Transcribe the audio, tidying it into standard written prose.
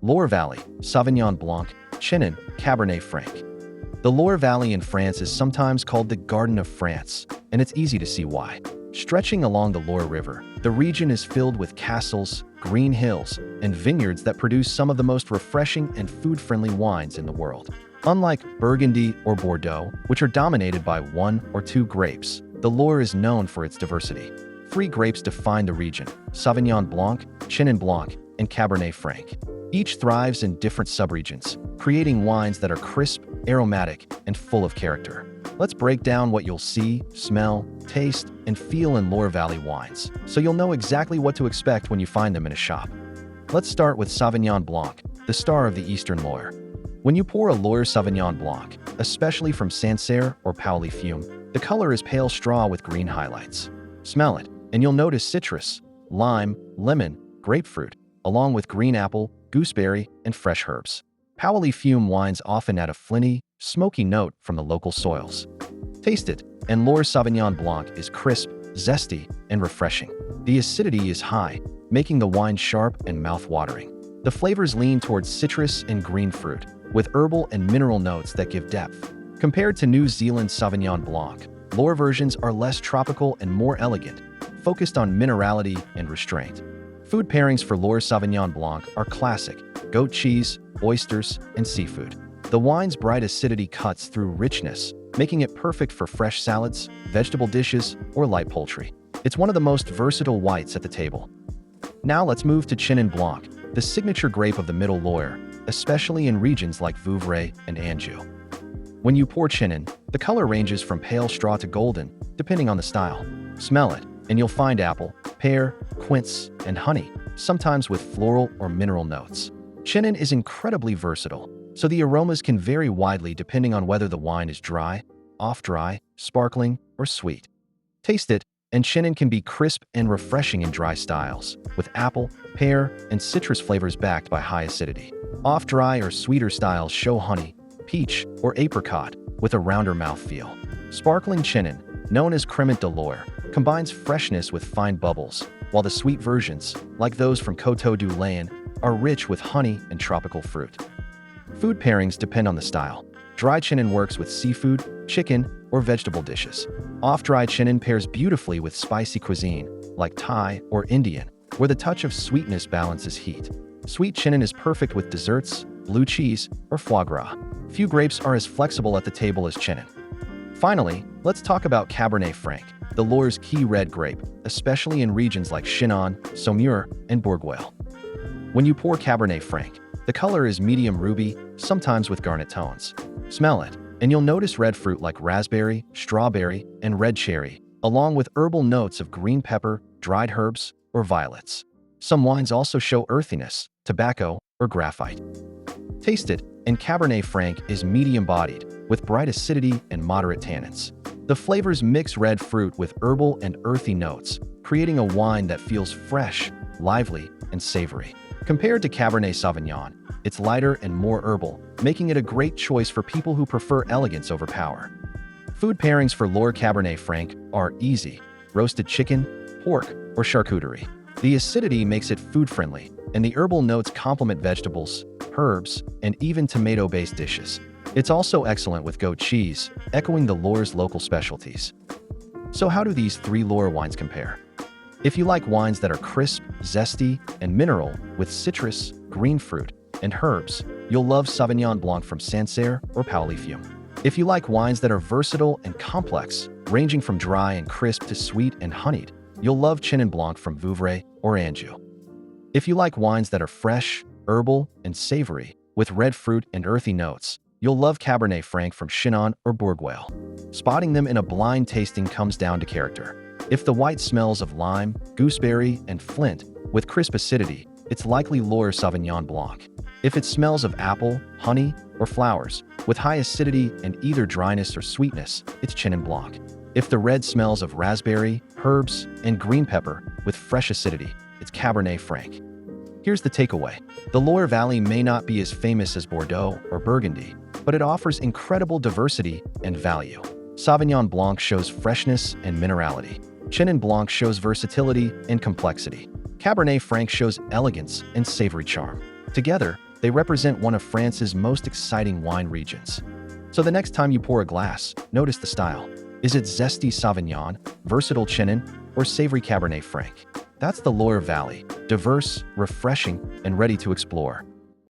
Loire Valley, Sauvignon Blanc, Chenin, Cabernet Franc. The Loire Valley in France is sometimes called the Garden of France, and it's easy to see why. Stretching along the Loire River, the region is filled with castles, green hills, and vineyards that produce some of the most refreshing and food-friendly wines in the world. Unlike Burgundy or Bordeaux, which are dominated by one or two grapes, the Loire is known for its diversity. Three grapes define the region: Sauvignon Blanc, Chenin Blanc, and Cabernet Franc. Each thrives in different subregions, creating wines that are crisp, aromatic, and full of character. Let's break down what you'll see, smell, taste, and feel in Loire Valley wines, so you'll know exactly what to expect when you find them in a shop. Let's start with Sauvignon Blanc, the star of the Eastern Loire. When you pour a Loire Sauvignon Blanc, especially from Sancerre or Pouilly-Fumé, the color is pale straw with green highlights. Smell it, and you'll notice citrus, lime, lemon, grapefruit, along with green apple, gooseberry, and fresh herbs. Pouilly-Fumé wines often add a flinty, smoky note from the local soils. Taste it, and Loire Sauvignon Blanc is crisp, zesty, and refreshing. The acidity is high, making the wine sharp and mouth-watering. The flavors lean towards citrus and green fruit, with herbal and mineral notes that give depth. Compared to New Zealand Sauvignon Blanc, Loire versions are less tropical and more elegant, focused on minerality and restraint. Food pairings for Loire Sauvignon Blanc are classic: goat cheese, oysters, and seafood. The wine's bright acidity cuts through richness, making it perfect for fresh salads, vegetable dishes, or light poultry. It's one of the most versatile whites at the table. Now let's move to Chenin Blanc, the signature grape of the Middle Loire, especially in regions like Vouvray and Anjou. When you pour Chenin, the color ranges from pale straw to golden, depending on the style. Smell it, and you'll find apple, pear, quince, and honey, sometimes with floral or mineral notes. Chenin is incredibly versatile, so the aromas can vary widely depending on whether the wine is dry, off-dry, sparkling, or sweet. Taste it, and Chenin can be crisp and refreshing in dry styles, with apple, pear, and citrus flavors backed by high acidity. Off-dry or sweeter styles show honey, peach, or apricot, with a rounder mouthfeel. Sparkling Chenin, known as Crémant de Loire, combines freshness with fine bubbles, while the sweet versions, like those from Coteau du Layon, are rich with honey and tropical fruit. Food pairings depend on the style. Dry Chenin works with seafood, chicken, or vegetable dishes. Off-dry Chenin pairs beautifully with spicy cuisine, like Thai or Indian, where the touch of sweetness balances heat. Sweet Chenin is perfect with desserts, blue cheese, or foie gras. Few grapes are as flexible at the table as Chenin. Finally, let's talk about Cabernet Franc, the Loire's key red grape, especially in regions like Chinon, Saumur, and Bourgogne. When you pour Cabernet Franc, the color is medium ruby, sometimes with garnet tones. Smell it, and you'll notice red fruit like raspberry, strawberry, and red cherry, along with herbal notes of green pepper, dried herbs, or violets. Some wines also show earthiness, tobacco, or graphite. Taste it, and Cabernet Franc is medium-bodied, with bright acidity and moderate tannins. The flavors mix red fruit with herbal and earthy notes, creating a wine that feels fresh, lively, and savory. Compared to Cabernet Sauvignon, it's lighter and more herbal, making it a great choice for people who prefer elegance over power. Food pairings for Loire Cabernet Franc are easy: roasted chicken, pork, or charcuterie. The acidity makes it food-friendly, and the herbal notes complement vegetables, herbs, and even tomato-based dishes. It's also excellent with goat cheese, echoing the Loire's local specialties. So how do these three Loire wines compare? If you like wines that are crisp, zesty, and mineral, with citrus, green fruit, and herbs, you'll love Sauvignon Blanc from Sancerre or Pouilly-Fumé. If you like wines that are versatile and complex, ranging from dry and crisp to sweet and honeyed, you'll love Chenin Blanc from Vouvray or Anjou. If you like wines that are fresh, herbal, and savory, with red fruit and earthy notes, you'll love Cabernet Franc from Chinon or Bourgogne. Spotting them in a blind tasting comes down to character. If the white smells of lime, gooseberry, and flint, with crisp acidity, it's likely Loire Sauvignon Blanc. If it smells of apple, honey, or flowers, with high acidity and either dryness or sweetness, it's Chenin Blanc. If the red smells of raspberry, herbs, and green pepper, with fresh acidity, it's Cabernet Franc. Here's the takeaway. The Loire Valley may not be as famous as Bordeaux or Burgundy, but it offers incredible diversity and value. Sauvignon Blanc shows freshness and minerality. Chenin Blanc shows versatility and complexity. Cabernet Franc shows elegance and savory charm. Together, They represent one of France's most exciting wine regions. So the next time you pour a glass, notice the style. Is it zesty Sauvignon, versatile Chenin, or savory Cabernet Franc? That's the Loire Valley, diverse, refreshing, and ready to explore.